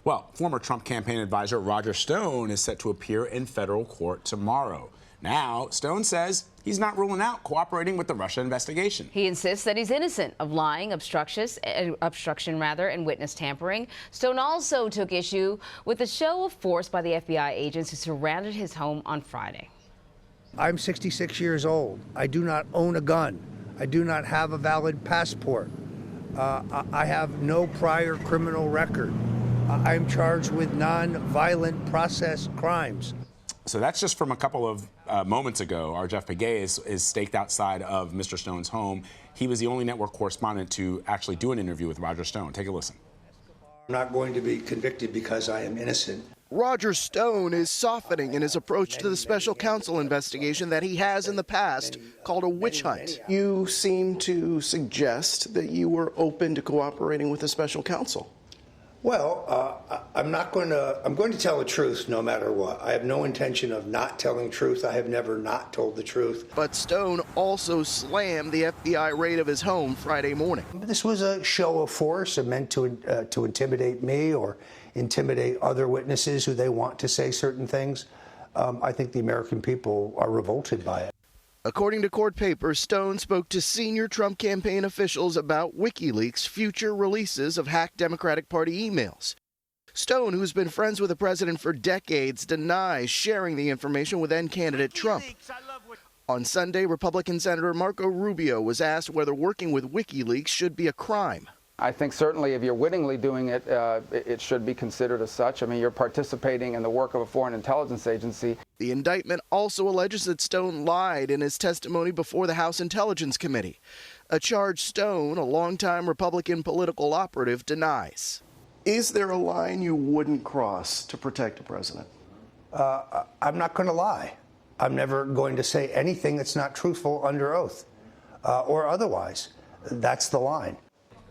Well, former Trump campaign advisor Roger Stone is set to appear in federal court tomorrow. Now, Stone says he's not ruling out cooperating with the Russia investigation. He insists that he's innocent of lying, obstruction, and witness tampering. Stone also took issue with the show of force by the FBI agents who surrounded his home on Friday. I'm 66 years old. I do not own a gun. I do not have a valid passport. I have no prior criminal record. I'm charged with non-violent process crimes. So that's just from a couple of moments ago. Our Jeff Pegues is staked outside of Mr. Stone's home. He was the only network correspondent to actually do an interview with Roger Stone. Take a listen. I'm not going to be convicted because I am innocent. Roger Stone is softening in his approach to the special counsel investigation that he has in the past called a witch hunt. You seem to suggest that you were open to cooperating with the special counsel. Well, I'm going to tell the truth no matter what. I have no intention of not telling the truth. I have never not told the truth. But Stone also slammed the FBI raid of his home Friday morning. This was a show of force meant to intimidate me or intimidate other witnesses who they want to say certain things. I think the American people are revolted by it. According to court papers, Stone spoke to senior Trump campaign officials about WikiLeaks' future releases of hacked Democratic Party emails. Stone, who's been friends with the president for decades, denies sharing the information with then-candidate Trump. On Sunday, Republican Senator Marco Rubio was asked whether working with WikiLeaks should be a crime. I think certainly if you're wittingly doing it, it should be considered as such. I mean, you're participating in the work of a foreign intelligence agency. The indictment also alleges that Stone lied in his testimony before the House Intelligence Committee, a charge Stone, a longtime Republican political operative, denies. Is there a line you wouldn't cross to protect the president? I'm not going to lie. I'm never going to say anything that's not truthful under oath or otherwise. That's the line.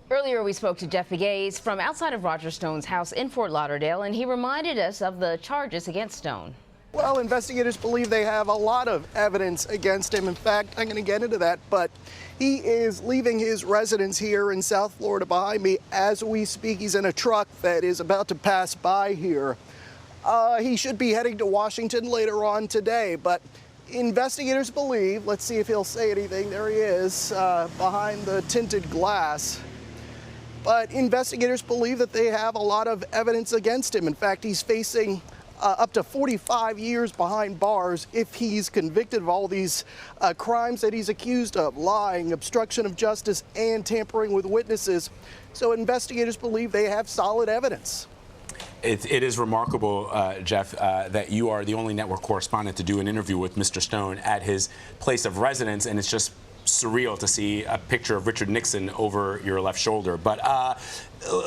Earlier, we spoke to Jeff Pegues from outside of Roger Stone's house in Fort Lauderdale, and he reminded us of the charges against Stone. Well, investigators believe they have a lot of evidence against him. In fact, I'm going to get into that, but he is leaving his residence here in South Florida behind me as we speak. He's in a truck that is about to pass by here. He should be heading to Washington later on today, but investigators believe, let's see if he'll say anything. There he is behind the tinted glass. But investigators believe that they have a lot of evidence against him. In fact, he's facing up to 45 years behind bars if he's convicted of all these crimes that he's accused of: lying, obstruction of justice, and tampering with witnesses. So investigators believe they have solid evidence. It is remarkable, Jeff, that you are the only network correspondent to do an interview with Mr. Stone at his place of residence, and it's just surreal to see a picture of Richard Nixon over your left shoulder. But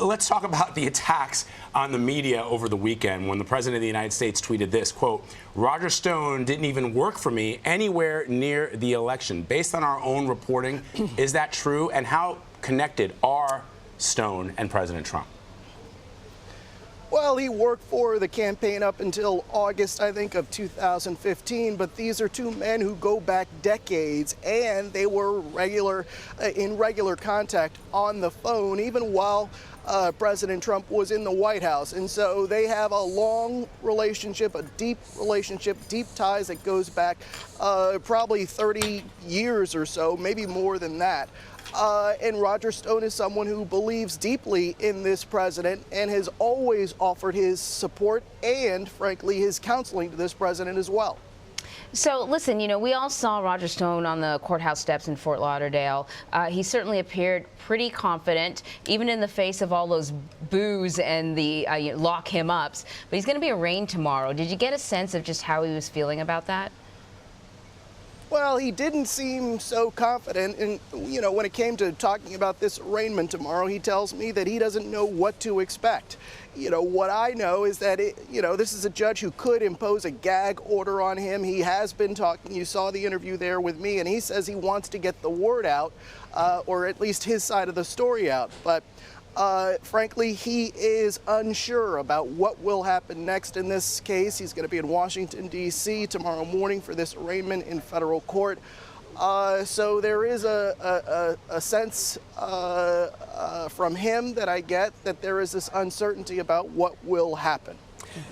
let's talk about the attacks on the media over the weekend when the President of the United States tweeted this, quote, "Roger Stone didn't even work for me anywhere near the election." Based on our own reporting, is that true? And how connected are Stone and President Trump? Well, he worked for the campaign up until August, I think, of 2015, but these are two men who go back decades, and they were in regular contact on the phone, even while President Trump was in the White House. And so they have a long relationship, a deep relationship, deep ties that goes back probably 30 years or so, maybe more than that. And Roger Stone is someone who believes deeply in this president and has always offered his support and, frankly, his counseling to this president as well. So, listen, you know, we all saw Roger Stone on the courthouse steps in Fort Lauderdale. He certainly appeared pretty confident, even in the face of all those boos and the lock him ups. But he's going to be arraigned tomorrow. Did you get a sense of just how he was feeling about that? Well, he didn't seem so confident. And, you know, when it came to talking about this arraignment tomorrow, he tells me that he doesn't know what to expect. You know, what I know is that, this is a judge who could impose a gag order on him. He has been talking. You saw the interview there with me, and he says he wants to get the word out, or at least his side of the story out. But frankly, he is unsure about what will happen next in this case. He's going to be in Washington, D.C. tomorrow morning for this arraignment in federal court. So there is a sense from him that I get that there is this uncertainty about what will happen.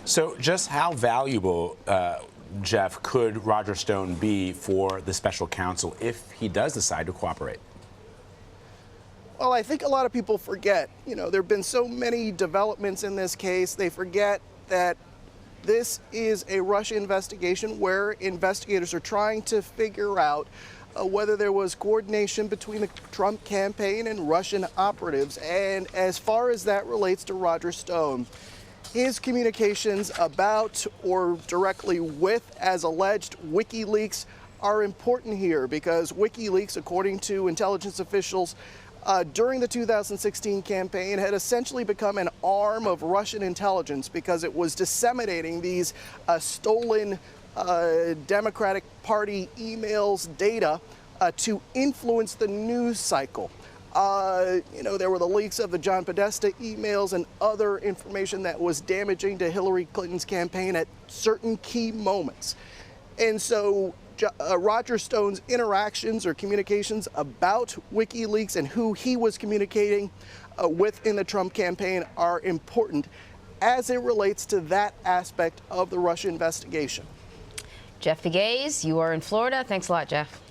So just how valuable, Jeff, could Roger Stone be for the special counsel if he does decide to cooperate? Well, I think a lot of people forget, there have been so many developments in this case. They forget that this is a Russia investigation where investigators are trying to figure out whether there was coordination between the Trump campaign and Russian operatives. And as far as that relates to Roger Stone, his communications about or directly with, as alleged, WikiLeaks are important here because WikiLeaks, according to intelligence officials, during the 2016 campaign had essentially become an arm of Russian intelligence because it was disseminating these stolen Democratic Party emails, data to influence the news cycle. There were the leaks of the John Podesta emails and other information that was damaging to Hillary Clinton's campaign at certain key moments. And so Roger Stone's interactions or communications about WikiLeaks and who he was communicating with in the Trump campaign are important as it relates to that aspect of the Russia investigation. Jeff Pegues, you are in Florida. Thanks a lot, Jeff.